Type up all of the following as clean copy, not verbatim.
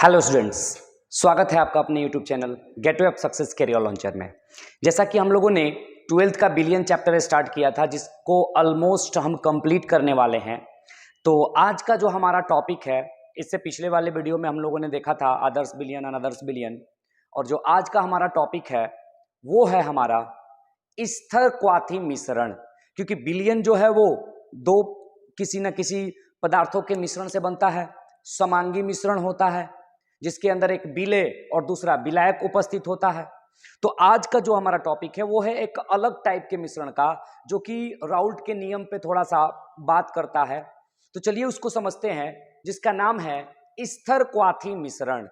Hello students, स्वागत है आपका अपने YouTube channel Gateway of Success Career Launcher में। जैसा कि हम लोगों ने 12th का बिलियन चैप्टर स्टार्ट किया था, जिसको ऑलमोस्ट हम कंप्लीट करने वाले हैं। तो आज का जो हमारा टॉपिक है, इससे पिछले वाले वीडियो में हम लोगों ने देखा था आदर्श बिलियन अनदर्स बिलियन, और जो आज का हमारा टॉपिक है वो है हमारा स्थिर क्वाथी मिश्रण। क्योंकि बिलियन जो है वो दो किसी न किसी पदार्थों के मिश्रण से बनता है, समांगी मिश्रण होता है जिसके अंदर एक विलेय और दूसरा विलायक उपस्थित होता है। तो आज का जो हमारा टॉपिक है वो है एक अलग टाइप के मिश्रण का, जो कि राउल्ट के नियम पे थोड़ा सा बात करता है। तो चलिए उसको समझते हैं, जिसका नाम है स्थिर क्वाथी मिश्रण।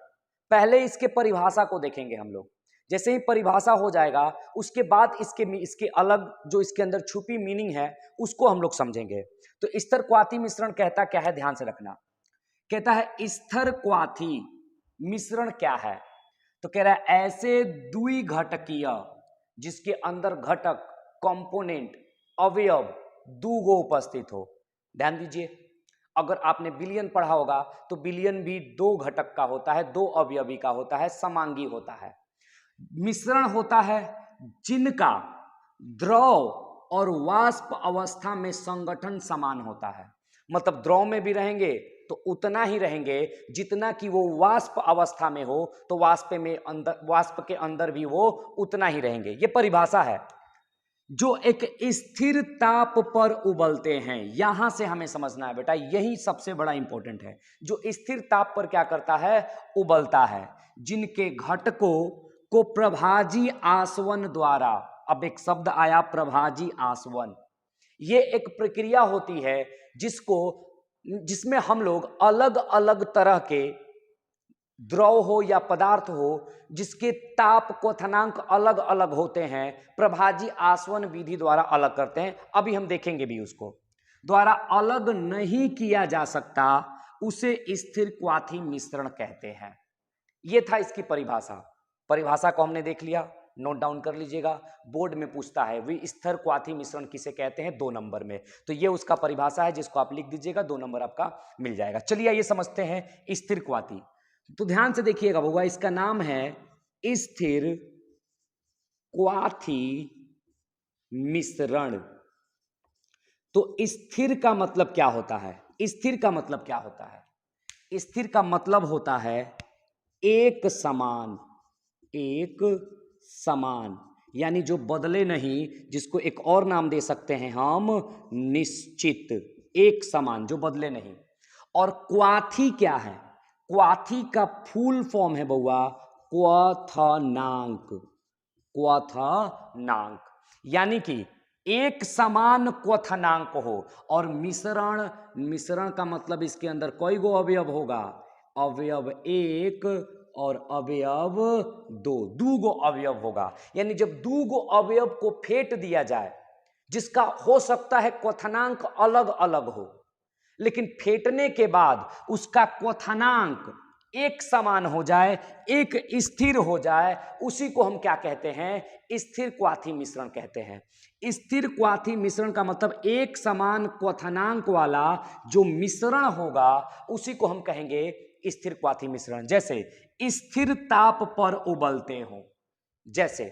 पहले इसके परिभाषा को देखेंगे हम लोग। जैसे ही परिभाषा हो जाएगा उसके बाद इसके अलग जो इसके अंदर छुपी मीनिंग है उसको हम लोग समझेंगे। तो स्थिर क्वाथी मिश्रण कहता क्या है, ध्यान से रखना। कहता है स्थिर क्वाथी मिश्रण क्या है, तो कह रहा है ऐसे द्विघटकीय जिसके अंदर घटक कंपोनेंट अवयव दो उपस्थित हो। ध्यान दीजिए, अगर आपने बिलियन पढ़ा होगा तो बिलियन भी दो घटक का होता है, दो अवयवी का होता है, समांगी होता है। मिश्रण होता है जिनका द्रव और वाष्प अवस्था में संगठन समान होता है। मतलब द्रव में भी रहेंगे तो उतना ही रहेंगे जितना कि वो वाष्प अवस्था में हो, तो वाष्प के अंदर भी वो उतना ही रहेंगे। ये परिभाषा है। जो एक स्थिर ताप पर उबलते हैं, यहां से हमें समझना है बेटा, यही सबसे बड़ा इंपॉर्टेंट है। जो स्थिर ताप पर क्या करता है, उबलता है, जिनके घटकों को प्रभाजी आसवन द्वारा, अब एक शब्द आया प्रभाजी आसवन, ये एक प्रक्रिया होती है जिसमें हम लोग अलग अलग तरह के द्रव हो या पदार्थ हो जिसके ताप क्वथनांक अलग अलग होते हैं, प्रभाजी आसवन विधि द्वारा अलग करते हैं। अभी हम देखेंगे भी उसको। द्वारा अलग नहीं किया जा सकता, उसे स्थिर क्वाथी मिश्रण कहते हैं। यह था इसकी परिभाषा। परिभाषा को हमने देख लिया, नोट डाउन कर लीजिएगा। बोर्ड में पूछता है वे स्थिर क्वाथी मिश्रण किसे कहते हैं, 2 नंबर में। तो ये उसका परिभाषा है, जिसको आप लिख दीजिएगा, 2 नंबर आपका मिल जाएगा। चलिए ये समझते हैं स्थिर क्वाथी। तो ध्यान से देखिएगा बउआ, इसका नाम है स्थिर क्वाथी मिश्रण। तो स्थिर का मतलब क्या होता है? स्थिर का मतलब क्या होता है? स्थिर का मतलब होता है एक समान, एक समान, यानी जो बदले नहीं, जिसको एक और नाम दे सकते हैं हम निश्चित। एक समान जो बदले नहीं। और क्वाथी क्या है? क्वाथी का फुल फॉर्म है बउआ क्वथनांक। क्वथनांक यानी कि एक समान क्वथनांक हो। और मिश्रण का मतलब इसके अंदर कई गो अवयव होगा, अवयव 1 और अवयव 2, 2 गो अवयव होगा। यानी जब 2 गो अवयव को फेंट दिया जाए, जिसका हो सकता है क्वथनांक अलग अलग हो, लेकिन फेंटने के बाद उसका क्वथनांक एक समान हो जाए, एक स्थिर हो जाए, उसी को हम क्या कहते हैं? स्थिर क्वाथी मिश्रण कहते हैं। स्थिर क्वाथी मिश्रण का मतलब एक समान क्वथनांक वाला जो मिश्रण होगा, उसी को हम कहेंगे स्थिर क्वाथी मिश्रण। जैसे स्थिर ताप पर उबलते हो, जैसे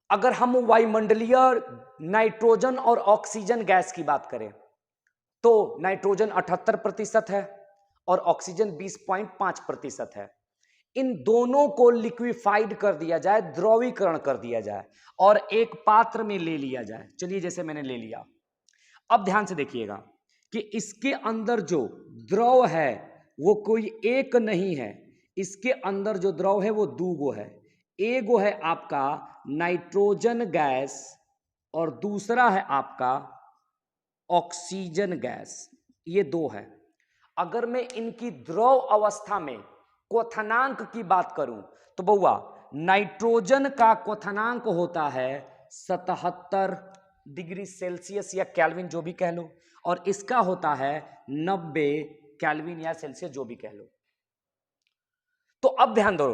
अगर हम वायुमंडलीय नाइट्रोजन और ऑक्सीजन गैस की बात करें तो नाइट्रोजन 78% है और ऑक्सीजन 20.5% है। इन दोनों को लिक्विफाइड कर दिया जाए, द्रवीकरण कर दिया जाए और एक पात्र में ले लिया जाए। चलिए जैसे मैंने ले लिया। अब ध्यान से देखिएगा कि इसके अंदर जो द्रव है वो कोई एक नहीं है। इसके अंदर जो द्रव है वो 2 गो है। एगो है आपका नाइट्रोजन गैस और दूसरा है आपका ऑक्सीजन गैस। ये 2 है। अगर मैं इनकी द्रव अवस्था में क्वथनांक की बात करूं तो बउआ नाइट्रोजन का क्वथनांक होता है 77 डिग्री सेल्सियस या केल्विन, जो भी कह लो, और इसका होता है 90 केल्विन या सेल्सियस, जो भी कह लो। तो अब ध्यान दो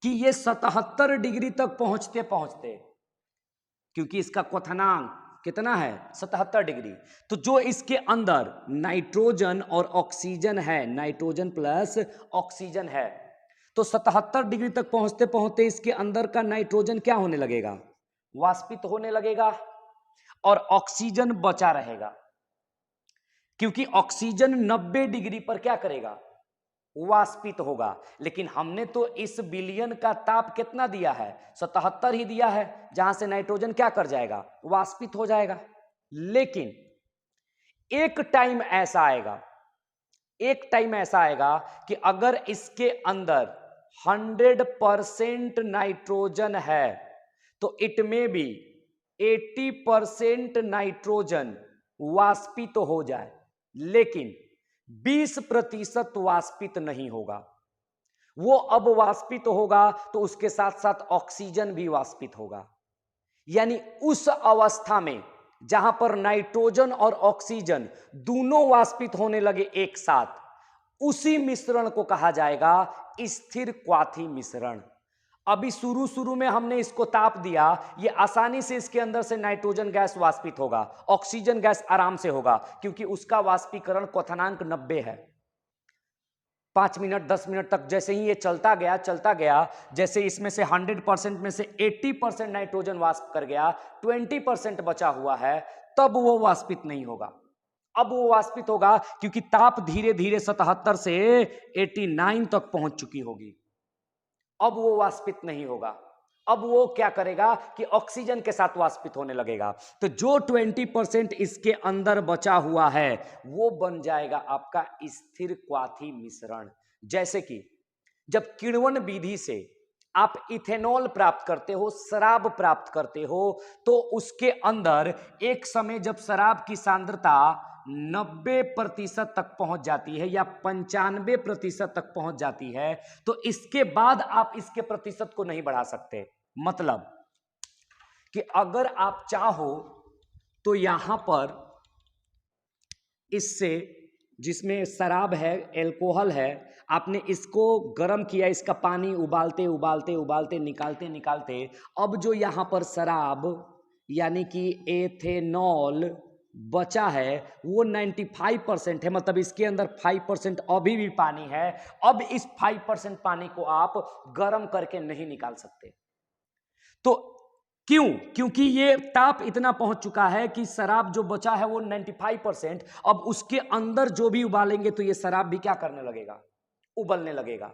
कि ये 77 डिग्री तक पहुंचते पहुंचते, क्योंकि इसका क्वथनांक कितना है 77 डिग्री। तो जो इसके अंदर नाइट्रोजन और ऑक्सीजन है, नाइट्रोजन प्लस ऑक्सीजन है, तो 77 डिग्री तक पहुंचते पहुंचते इसके अंदर का नाइट्रोजन क्या होने लगेगा, वाष्पित होने लगेगा और ऑक्सीजन बचा रहेगा, क्योंकि ऑक्सीजन 90 डिग्री पर क्या करेगा, वाष्पित होगा। लेकिन हमने तो इस विलयन का ताप कितना दिया है, 77 ही दिया है, जहां से नाइट्रोजन क्या कर जाएगा, वाष्पित हो जाएगा। लेकिन एक टाइम ऐसा आएगा, एक टाइम ऐसा आएगा कि अगर इसके अंदर 100% नाइट्रोजन है तो इट में भी 80% नाइट्रोजन वाष्पित हो जाए, लेकिन 20% वाष्पित नहीं होगा। वो अब वाष्पित होगा तो उसके साथ साथ ऑक्सीजन भी वाष्पित होगा। यानी उस अवस्था में जहां पर नाइट्रोजन और ऑक्सीजन दोनों वाष्पित होने लगे एक साथ, उसी मिश्रण को कहा जाएगा स्थिर क्वाथी मिश्रण। अभी शुरू शुरू में हमने इसको ताप दिया, ये आसानी से इसके अंदर से नाइट्रोजन गैस वाष्पित होगा, ऑक्सीजन गैस आराम से होगा, क्योंकि उसका वाष्पीकरण क्वथनांक 90 है। 5 मिनट 10 मिनट तक जैसे ही ये चलता गया, जैसे इसमें से 100% में से 80% नाइट्रोजन वाष्प कर गया, 20% बचा हुआ है, तब वो वाष्पित नहीं होगा। अब वो वाष्पित होगा क्योंकि ताप धीरे धीरे 77 से 89 तक पहुंच चुकी होगी। अब वो वाष्पित नहीं होगा, अब वो क्या करेगा कि ऑक्सीजन के साथ वाष्पित होने लगेगा। तो जो 20% इसके अंदर बचा हुआ है वो बन जाएगा आपका स्थिर क्वाथी मिश्रण। जैसे कि जब किण्वन विधि से आप इथेनॉल प्राप्त करते हो, शराब प्राप्त करते हो, तो उसके अंदर एक समय जब शराब की सांद्रता 90% तक पहुंच जाती है या 95% तक पहुंच जाती है, तो इसके बाद आप इसके प्रतिशत को नहीं बढ़ा सकते। मतलब कि अगर आप चाहो तो यहां पर इससे, जिसमें शराब है, एल्कोहल है, आपने इसको गर्म किया, इसका पानी उबालते उबालते उबालते निकालते निकालते, अब जो यहां पर शराब यानी कि एथेनॉल बचा है वो 95% है। मतलब इसके अंदर 5% अभी भी पानी है। अब इस 5% पानी को आप गर्म करके नहीं निकाल सकते। तो क्यों? क्योंकि ये ताप इतना पहुंच चुका है कि शराब जो बचा है वो 95%, अब उसके अंदर जो भी उबालेंगे तो ये शराब भी क्या करने लगेगा, उबलने लगेगा।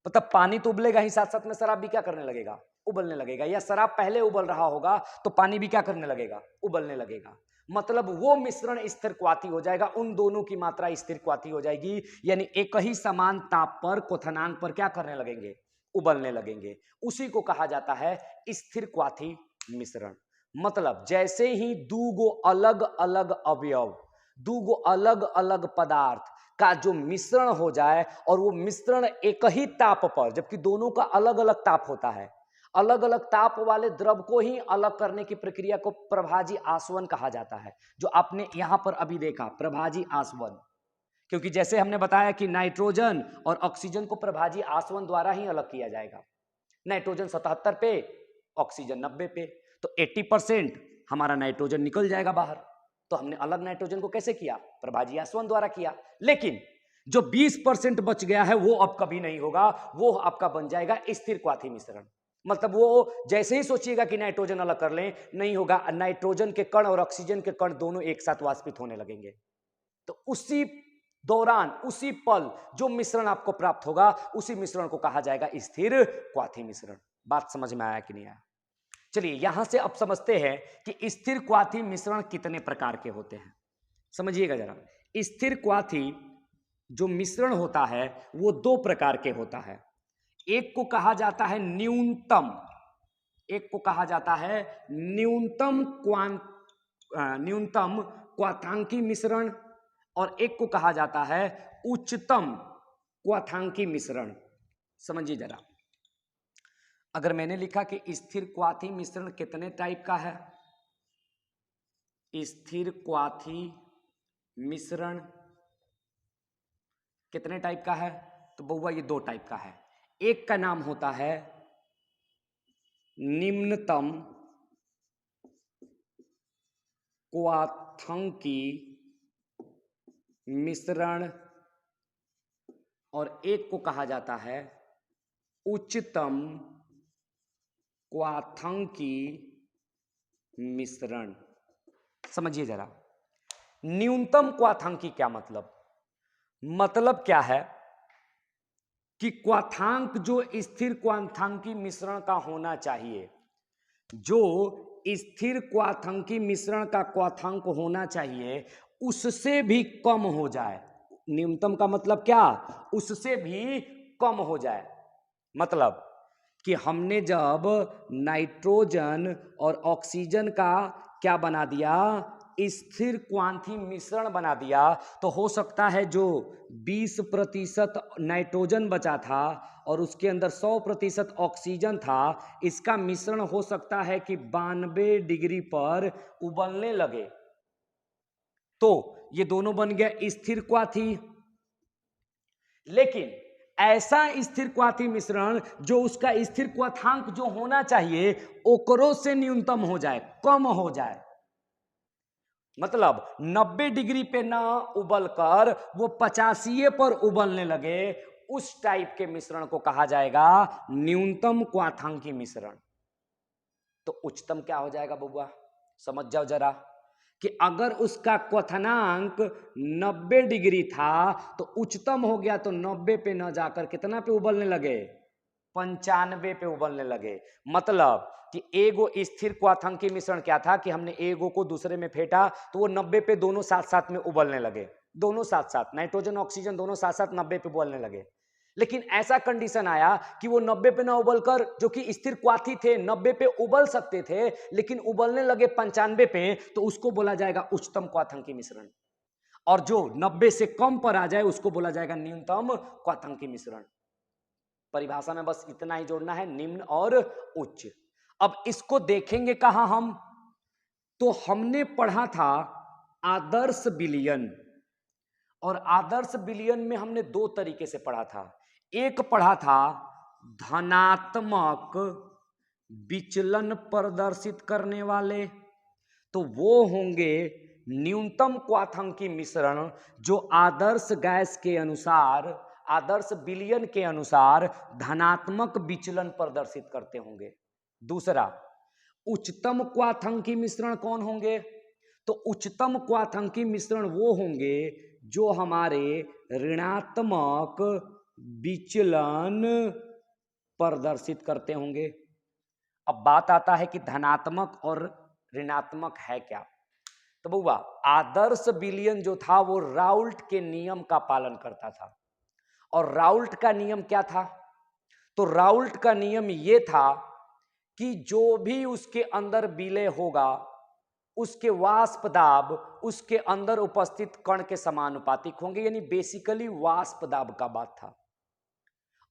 मतलब पानी तो उबलेगा ही, साथ साथ में शराब भी क्या करने लगेगा, उबलने लगेगा। या शराब पहले उबल रहा होगा तो पानी भी क्या करने लगेगा, उबलने लगेगा। मतलब वो मिश्रण स्थिर क्वाथी हो जाएगा, उन दोनों की मात्रा स्थिर क्वाथी हो जाएगी। यानी एक ही समान ताप पर क्वथनांक पर क्या करने लगेंगे, उबलने लगेंगे। उसी को कहा जाता है स्थिर क्वाथी मिश्रण। मतलब जैसे ही दूगो अलग अलग अवयव, दूगो अलग अलग पदार्थ का जो मिश्रण हो जाए और वो मिश्रण एक ही ताप पर, जबकि दोनों का अलग अलग ताप होता है, अलग अलग ताप वाले द्रव को ही अलग करने की प्रक्रिया को प्रभाजी आसवन कहा जाता है। जो आपने यहां पर अभी देखा प्रभाजी आसवन, क्योंकि जैसे हमने बताया कि नाइट्रोजन और ऑक्सीजन को प्रभाजी आसवन द्वारा ही अलग किया जाएगा। नाइट्रोजन 77 पे, ऑक्सीजन 90 पे, तो 80% हमारा नाइट्रोजन निकल जाएगा बाहर। तो हमने अलग नाइट्रोजन को कैसे किया, प्रभाजी आसवन द्वारा किया। लेकिन जो 20% बच गया है वो अब कभी नहीं होगा, वो आपका बन जाएगा स्थिर क्वाथी मिश्रण। मतलब वो जैसे ही सोचिएगा कि नाइट्रोजन अलग कर लें, नहीं होगा। नाइट्रोजन के कण और ऑक्सीजन के कण दोनों एक साथ वाष्पित होने लगेंगे। तो उसी दौरान, उसी पल जो मिश्रण आपको प्राप्त होगा, उसी मिश्रण को कहा जाएगा स्थिर क्वाथी मिश्रण। बात समझ में आया कि नहीं आया? चलिए यहां से अब समझते हैं कि स्थिर क्वाथी मिश्रण कितने प्रकार के होते हैं। समझिएगा जरा। स्थिर क्वाथी जो मिश्रण होता है वो 2 प्रकार के होता है। एक को कहा जाता है न्यूनतम, एक को कहा जाता है न्यूनतम क्वाथांकी मिश्रण, और एक को कहा जाता है उच्चतम क्वाथांकी मिश्रण। समझिए जरा। अगर मैंने लिखा कि स्थिर क्वाथी मिश्रण कितने टाइप का है, स्थिर क्वाथी मिश्रण कितने टाइप का है, तो बउआ ये 2 टाइप का है। एक का नाम होता है निम्नतम क्वाथंकी मिश्रण और एक को कहा जाता है उच्चतम क्वाथंकी मिश्रण। समझिए जरा, न्यूनतम क्वाथंकी क्या मतलब क्या है कि क्वाथांक जो स्थिर क्वाथंकी मिश्रण का होना चाहिए, जो स्थिर क्वाथंकी मिश्रण का क्वाथांक होना चाहिए उससे भी कम हो जाए। न्यूनतम का मतलब क्या, उससे भी कम हो जाए। मतलब कि हमने जब नाइट्रोजन और ऑक्सीजन का क्या बना दिया, स्थिर क्वाथी मिश्रण बना दिया, तो हो सकता है जो 20% नाइट्रोजन बचा था और उसके अंदर 100% ऑक्सीजन था, इसका मिश्रण हो सकता है कि 92 डिग्री पर उबलने लगे। तो ये दोनों बन गया स्थिर क्वाथी। लेकिन ऐसा स्थिर क्वाथी मिश्रण जो उसका स्थिर क्वाथांक जो होना चाहिए ओकरो से न्यूनतम हो जाए, कम हो जाए। मतलब 90 डिग्री पे ना उबलकर वो 85 पर उबलने लगे, उस टाइप के मिश्रण को कहा जाएगा न्यूनतम क्वाथांकी मिश्रण। तो उच्चतम क्या हो जाएगा बबुआ, समझ जाओ जरा, कि अगर उसका क्वथनांक 90 डिग्री था तो उच्चतम हो गया तो 90 पे न जाकर कितना पे उबलने लगे, 95 पे उबलने लगे। मतलब कि एगो स्थिर क्वाथंकी मिश्रण क्या था कि हमने एगो को दूसरे में फेंटा तो वो 90 पे दोनों साथ साथ में उबलने लगे, दोनों साथ साथ नाइट्रोजन ऑक्सीजन दोनों साथ साथ 90 पे उबलने लगे। लेकिन ऐसा कंडीशन आया कि वो 90 पे ना उबलकर, जो कि स्थिर क्वाथी थे 90 पे उबल सकते थे लेकिन उबलने लगे 95 पे, तो उसको बोला जाएगा उच्चतम क्वाथंकी मिश्रण। और जो 90 से कम पर आ जाए उसको बोला जाएगा न्यूनतम क्वाथंकी मिश्रण। परिभाषा में बस इतना ही जोड़ना है, निम्न और उच्च। अब इसको देखेंगे कहां हम, तो हमने पढ़ा था आदर्श विलयन, और आदर्श विलयन में हमने दो तरीके से पढ़ा था। एक पढ़ा था धनात्मक विचलन प्रदर्शित करने वाले, तो वो होंगे न्यूनतम क्वाथंकी मिश्रण जो आदर्श गैस के अनुसार, आदर्श विलयन के अनुसार धनात्मक विचलन प्रदर्शित करते होंगे। दूसरा उच्चतम क्वाथंकी मिश्रण कौन होंगे, तो उच्चतम क्वाथंकी मिश्रण वो होंगे जो हमारे ऋणात्मक विचलन प्रदर्शित करते होंगे। अब बात आता है कि धनात्मक और ऋणात्मक है क्या। तो बउआ आदर्श विलयन जो था वो राउल्ट के नियम का पालन करता था। और राउल्ट का नियम क्या था, तो राउल्ट का नियम ये था कि जो भी उसके अंदर विलय होगा उसके वाष्प दाब उसके अंदर उपस्थित कण के समानुपातिक होंगे, यानी बेसिकली वाष्प दाब का बात था।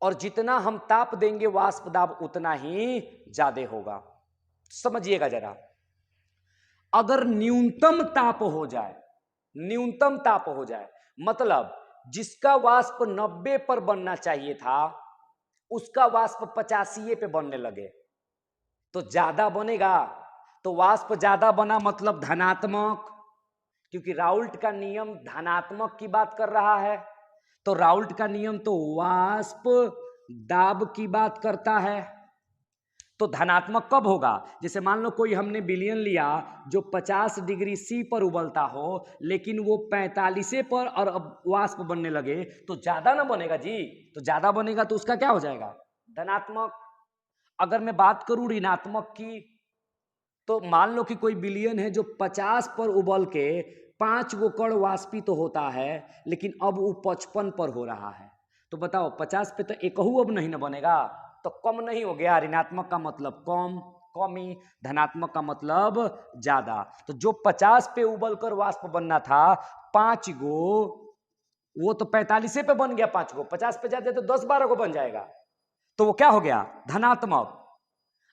और जितना हम ताप देंगे वाष्प दाब उतना ही ज्यादा होगा। समझिएगा जरा, अगर न्यूनतम ताप हो जाए, न्यूनतम ताप हो जाए मतलब जिसका वाष्प 90 पर बनना चाहिए था उसका वाष्प 85 पे बनने लगे, तो ज्यादा बनेगा। तो वाष्प ज्यादा बना मतलब धनात्मक, क्योंकि राउल्ट का नियम धनात्मक की बात कर रहा है। तो राउल्ट का नियम तो वाष्प दाब की बात करता है। तो धनात्मक कब होगा, जैसे मान लो कोई हमने विलयन लिया जो 50 डिग्री सी पर उबलता हो लेकिन वो 45 पर और अब वाष्प बनने लगे, तो ज्यादा ना बनेगा जी, तो ज्यादा बनेगा तो उसका क्या हो जाएगा, धनात्मक। अगर मैं बात करूं ऋणात्मक की, तो मान लो कि कोई विलयन है जो 50 पर उबल के 5 गो कण वाष्पित तो होता है लेकिन अब वो 55 पर हो रहा है, तो बताओ 50 पे तो एक अब नहीं ना बनेगा, तो कम नहीं हो गया। ऋणात्मक का मतलब कम, कमी, धनात्मक का मतलब ज्यादा। तो जो 50 पे उबलकर वाष्प बनना था 5 गो, वो तो 45 पे बन गया 5 गो, 50 पे जाते तो 10-12 गो बन जाएगा, तो वो क्या हो गया, धनात्मक।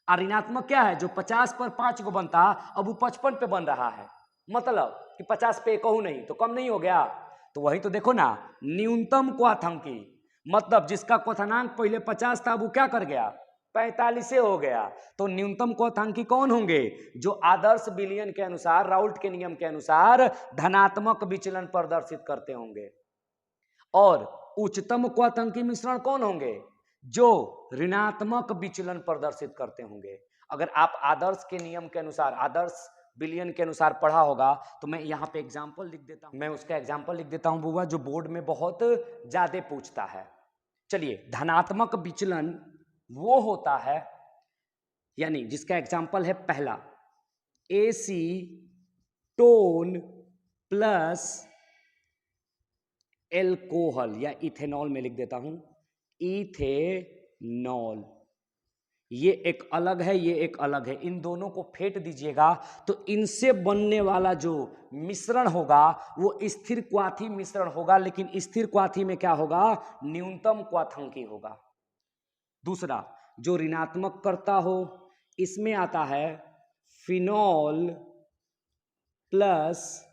और ऋणात्मक क्या है, जो 50 पर 5 गो बनता अब वो 55 पे बन रहा है, मतलब कि 50 पे कहूं नहीं तो कम नहीं हो गया। तो वही तो देखो ना, न्यूनतम क्वाथंकी मतलब जिसका क्वथनांक पहले 50 था वो क्या कर गया 45 हो गया। तो न्यूनतम क्वथनांकी कौन होंगे? जो आदर्श विलयन के अनुसार, राउल्ट के नियम के अनुसार धनात्मक विचलन प्रदर्शित करते होंगे। और उच्चतम क्वथनांकी मिश्रण कौन होंगे? जो ऋणात्मक विचलन प्रदर्शित करते होंगे। अगर आप आदर्श के नियम के अनुसार, आदर्श विलयन के अनुसार पढ़ा होगा तो मैं यहाँ पे एग्जाम्पल लिख देता हूं, मैं उसका एग्जाम्पल लिख देता हूं बुआ, जो बोर्ड में बहुत ज्यादा पूछता है। चलिए, धनात्मक विचलन वो होता है, यानी जिसका एग्जाम्पल है पहला, एसीटोन प्लस एल्कोहल या इथेनॉल में लिख देता हूं, इथेनॉल। ये एक अलग है, ये एक अलग है। इन दोनों को फेंट दीजिएगा तो इनसे बनने वाला जो मिश्रण होगा वो स्थिर क्वाथी मिश्रण होगा। लेकिन स्थिर क्वाथी में क्या होगा? न्यूनतम क्वथनांकी होगा। दूसरा, जो ऋणात्मक करता हो, इसमें आता है फिनॉल प्लस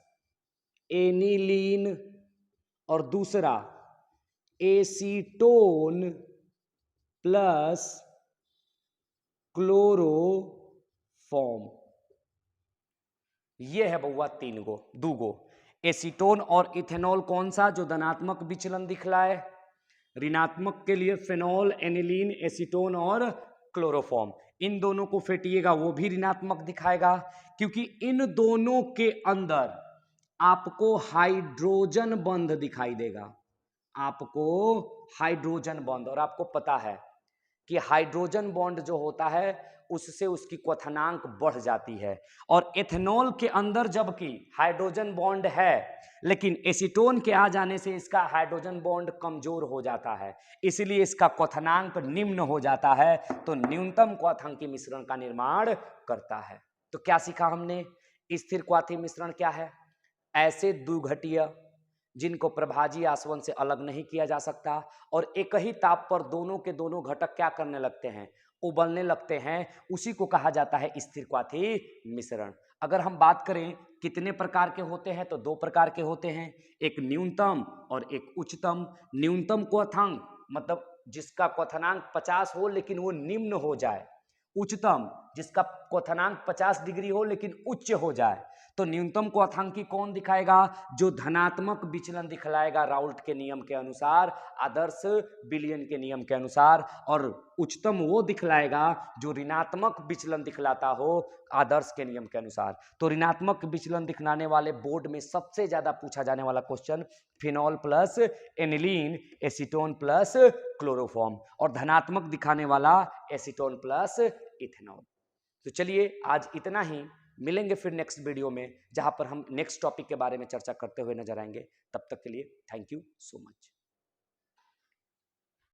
एनिलीन, और दूसरा एसीटोन प्लस क्लोरोफॉर्म। ये है बउआ तीन गो, दो गो। एसीटोन और इथेनॉल कौन सा? जो धनात्मक विचलन दिखलाए। ऋणात्मक के लिए फिनॉल, एनिलीन, एसीटोन और क्लोरोफॉर्म। इन दोनों को फेंटिएगा, वो भी ऋणात्मक दिखाएगा, क्योंकि इन दोनों के अंदर आपको हाइड्रोजन बंध दिखाई देगा। आपको हाइड्रोजन बॉन्ड, और आपको पता है कि हाइड्रोजन बॉन्ड जो होता है उससे उसकी क्वथनांक बढ़ जाती है। और एथेनॉल के अंदर जबकि हाइड्रोजन बॉन्ड है, लेकिन एसीटोन के आ जाने से इसका हाइड्रोजन बॉन्ड कमजोर हो जाता है, इसलिए इसका क्वथनांक निम्न हो जाता है। तो न्यूनतम क्वथनांकी मिश्रण का निर्माण करता है। तो क्या सीखा हमने? स्थिर क्वाथी मिश्रण क्या है? ऐसे द्विघटीय जिनको प्रभाजी आसवन से अलग नहीं किया जा सकता, और एक ही ताप पर दोनों के दोनों घटक क्या करने लगते हैं? उबलने लगते हैं। उसी को कहा जाता है स्थिर क्वाथी मिश्रण। अगर हम बात करें कितने प्रकार के होते हैं, तो दो प्रकार के होते हैं, एक न्यूनतम और एक उच्चतम। न्यूनतम क्वथनांक मतलब जिसका क्वथनांक 50 हो लेकिन वो निम्न हो जाए। उच्चतम जिसका क्वथनांक 50 डिग्री हो लेकिन उच्च हो जाए। तो न्यूनतम क्वथनांकी कौन दिखाएगा? जो धनात्मक विचलन दिखलाएगा राउल्ट के नियम के अनुसार, आदर्श विलयन के नियम के अनुसार। और उच्चतम वो दिखलाएगा जो ऋणात्मक विचलन दिखलाता हो आदर्श के नियम के अनुसार। तो ऋणात्मक विचलन दिखलाने वाले बोर्ड में सबसे ज्यादा पूछा जाने वाला question phenol plus aniline, acetone plus chloroform, और धनात्मक दिखाने वाला एसीटोन प्लस इथेनॉल। तो चलिए आज इतना ही, मिलेंगे फिर नेक्स्ट वीडियो में, जहां पर हम नेक्स्ट टॉपिक के बारे में चर्चा करते हुए नजर आएंगे। तब तक के लिए थैंक यू सो मच।